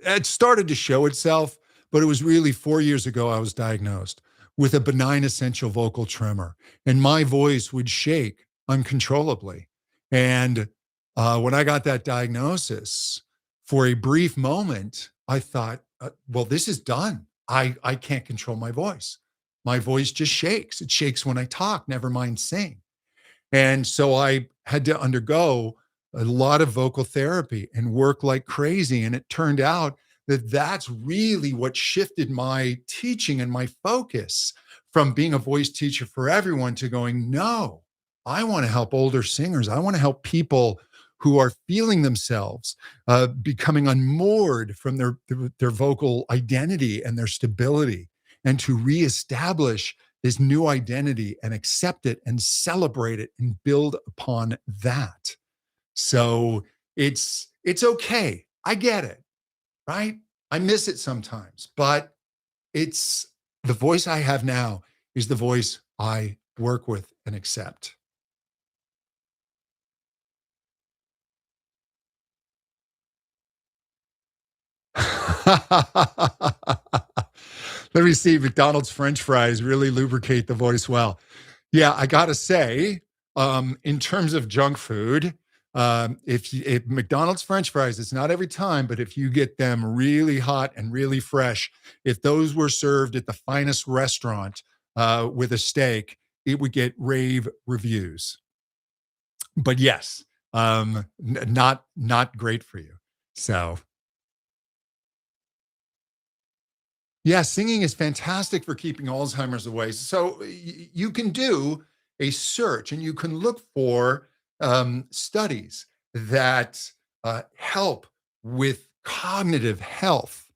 it started to show itself, but it was really 4 years ago I was diagnosed with a benign essential vocal tremor, and my voice would shake uncontrollably. And when I got that diagnosis, for a brief moment, I thought, well, this is done. I can't control my voice. My voice just shakes. It shakes when I talk, never mind sing. And so I had to undergo a lot of vocal therapy and work like crazy. And it turned out that that's really what shifted my teaching and my focus from being a voice teacher for everyone to going, no, I want to help older singers. I want to help people who are feeling themselves becoming unmoored from their vocal identity and their stability, and to reestablish this new identity and accept it and celebrate it and build upon that. So it's okay. I get it, right? I miss it sometimes, but it's the voice I have now is the voice I work with and accept. Let me see. McDonald's French fries really lubricate the voice well. Yeah, I gotta say, in terms of junk food, if McDonald's French fries, it's not every time, but if you get them really hot and really fresh, if those were served at the finest restaurant with a steak, it would get rave reviews. But yes, not great for you. So yeah, singing is fantastic for keeping Alzheimer's away. So you can do a search and you can look for studies that help with cognitive health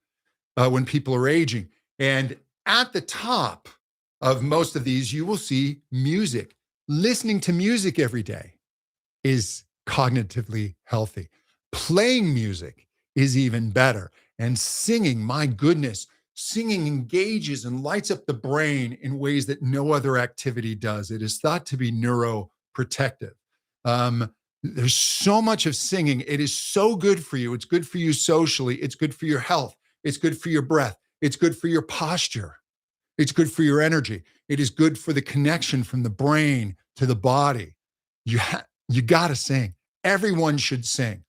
when people are aging. And at the top of most of these, you will see music. Listening to music every day is cognitively healthy. Playing music is even better. And singing, my goodness, singing engages and lights up the brain in ways that no other activity does. It is thought to be neuroprotective. There's so much of singing. It is so good for you. It's good for you socially. It's good for your health. It's good for your breath. It's good for your posture. It's good for your energy. It is good for the connection from the brain to the body. You got to sing. Everyone should sing.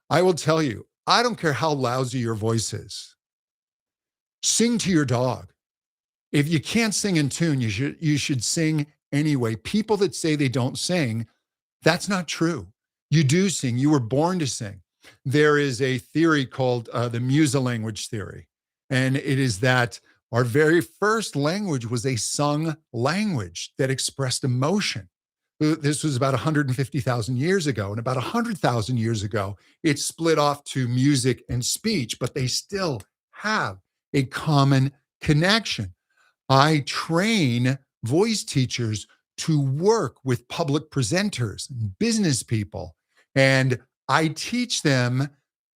I will tell you, I don't care how lousy your voice is. Sing to your dog. If you can't sing in tune, you should sing anyway. People that say they don't sing, that's not true. You do sing. You were born to sing. There is a theory called the musa-language theory, and it is that our very first language was a sung language that expressed emotion. This was about 150,000 years ago. And about 100,000 years ago, it split off to music and speech, but they still have a common connection. I train voice teachers to work with public presenters and business people And I teach them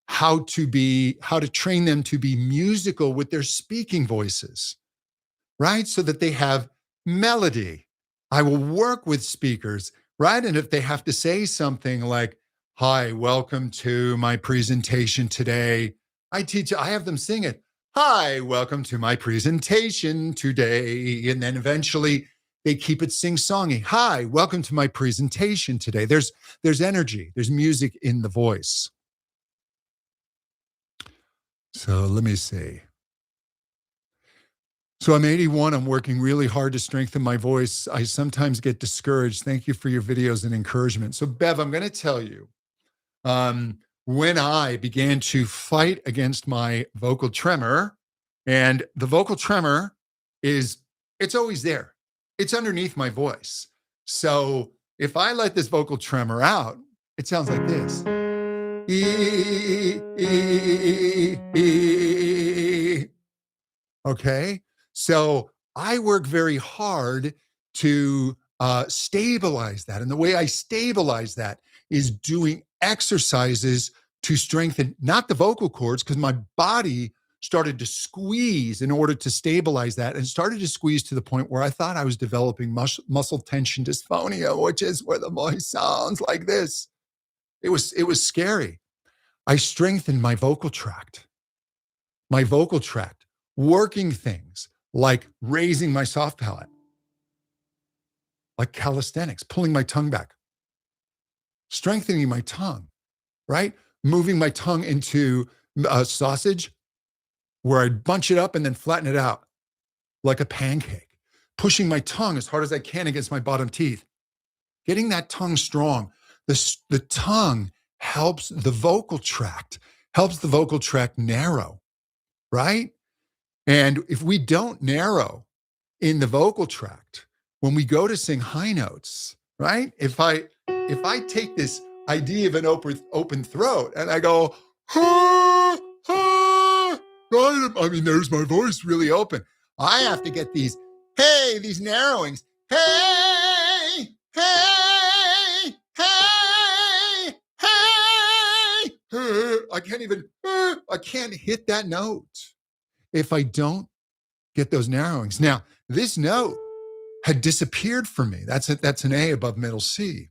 how to train them to be musical with their speaking voices, right? So that they have melody. I will work with speakers, right? And if they have to say something like, "Hi, welcome to my presentation today," I have them sing it. "Hi, welcome to my presentation today." And then eventually they keep it sing-songy. "Hi, welcome to my presentation today." There's energy, there's music in the voice. So let me see. So I'm 81. I'm working really hard to strengthen my voice. I sometimes get discouraged. Thank you for your videos and encouragement. So, Bev, I'm going to tell you, when I began to fight against my vocal tremor, and the vocal tremor is, it's always there. It's underneath my voice. So if I let this vocal tremor out, it sounds like this. Okay. So I work very hard to stabilize that. And the way I stabilize that is doing exercises to strengthen not the vocal cords, because my body started to squeeze in order to stabilize that, and started to squeeze to the point where I thought I was developing muscle tension dysphonia, which is where the voice sounds like this. It was scary. I strengthened my vocal tract, working things like raising my soft palate, like calisthenics, pulling my tongue back, strengthening my tongue, right? Moving my tongue into a sausage where I'd bunch it up and then flatten it out like a pancake, pushing my tongue as hard as I can against my bottom teeth, getting that tongue strong. The tongue helps the vocal tract narrow, right? And if we don't narrow in the vocal tract, when we go to sing high notes, right? If I take this idea of an open throat and I go, ah, ah, right? I mean, there's my voice really open. I have to get these narrowings. Hey, hey, hey, hey, hey. I can't hit that note if I don't get those narrowings. Now, this note had disappeared for me. That's an A above middle C.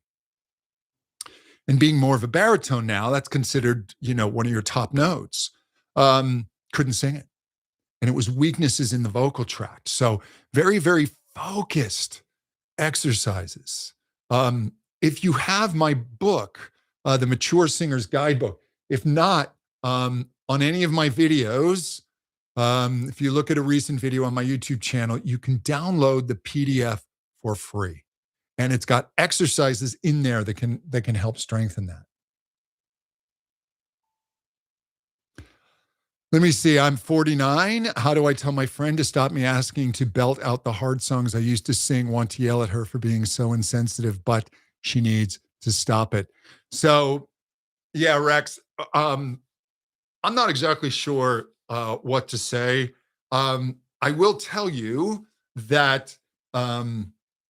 And being more of a baritone now, that's considered, one of your top notes. Couldn't sing it. And it was weaknesses in the vocal tract. So very, very focused exercises. If you have my book, The Mature Singer's Guidebook, if not, on any of my videos, if you look at a recent video on my YouTube channel, you can download the PDF for free. And it's got exercises in there that can help strengthen that. Let me see. I'm 49. How do I tell my friend to stop me asking to belt out the hard songs I used to sing? Want to yell at her for being so insensitive, but she needs to stop it. So, yeah, Rex, I'm not exactly sure what to say. I will tell you that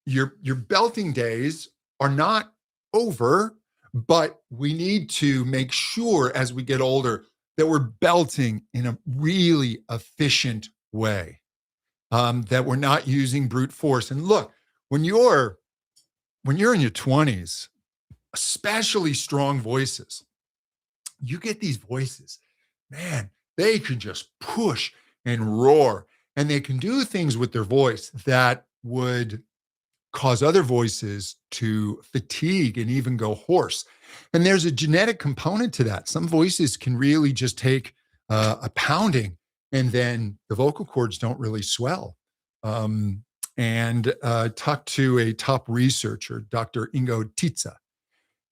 your belting days are not over, but we need to make sure as we get older that we're belting in a really efficient way, that we're not using brute force. And look, when you're in your 20s, especially strong voices, you get these voices, man, they can just push and roar, and they can do things with their voice that would cause other voices to fatigue and even go hoarse. And there's a genetic component to that. Some voices can really just take a pounding, and then the vocal cords don't really swell. And talked to a top researcher, Dr. Ingo Titze,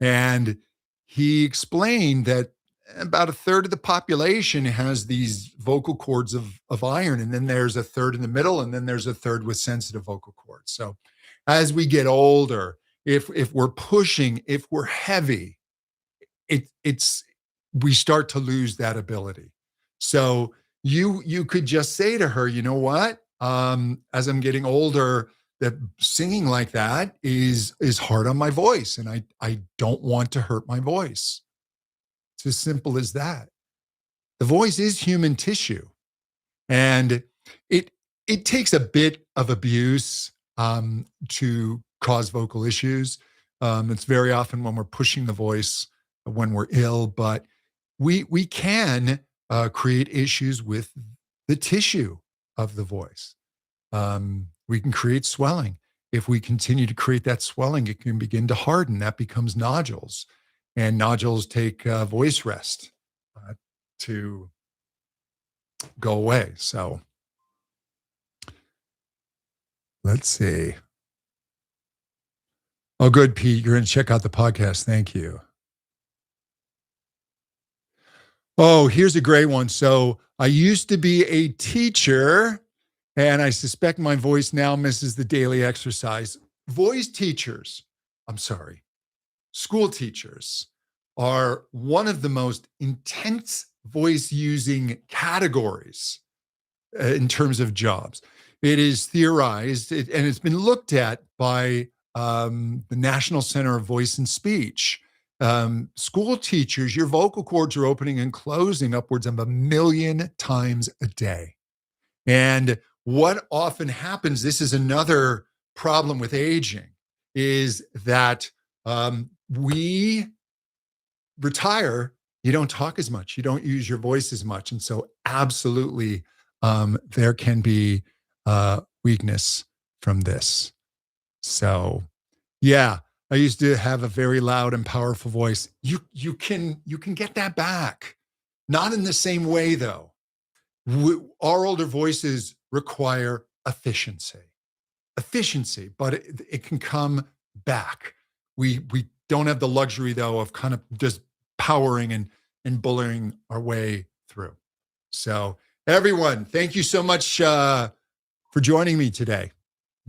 and he explained that about a third of the population has these vocal cords of iron, and then there's a third in the middle, and then there's a third with sensitive vocal cords. So as we get older, if we're pushing, if we're heavy, it's we start to lose that ability. So you could just say to her, you know what? As I'm getting older, that singing like that is hard on my voice, and I don't want to hurt my voice. It's as simple as that. The voice is human tissue, and it it takes a bit of abuse to cause vocal issues. It's very often when we're pushing the voice when we're ill, but we can create issues with the tissue of the voice. We can create swelling. If we continue to create that swelling, it can begin to harden. That becomes nodules, and nodules take voice rest to go away. So let's see. Oh, good, Pete. You're going to check out the podcast. Thank you. Oh, here's a great one. So I used to be a teacher, and I suspect my voice now misses the daily exercise. Voice teachers, I'm sorry, school teachers are one of the most intense voice using categories in terms of jobs. It is theorized and it's been looked at by the National Center of Voice and Speech. School teachers, your vocal cords are opening and closing upwards of 1,000,000 times a day. And what often happens, this is another problem with aging, is that we retire, you don't talk as much, you don't use your voice as much. And so, absolutely, there can be weakness from this. So, yeah, I used to have a very loud and powerful voice. You can get that back, not in the same way though. Our older voices require efficiency, but it can come back. We don't have the luxury though of kind of just powering and bullying our way through. So everyone, thank you so much for joining me today.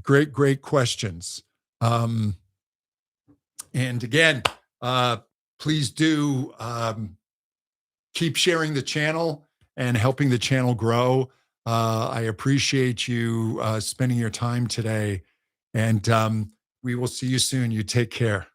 Great questions. And again, please do keep sharing the channel and helping the channel grow. I appreciate you spending your time today, and we will see you soon. You take care.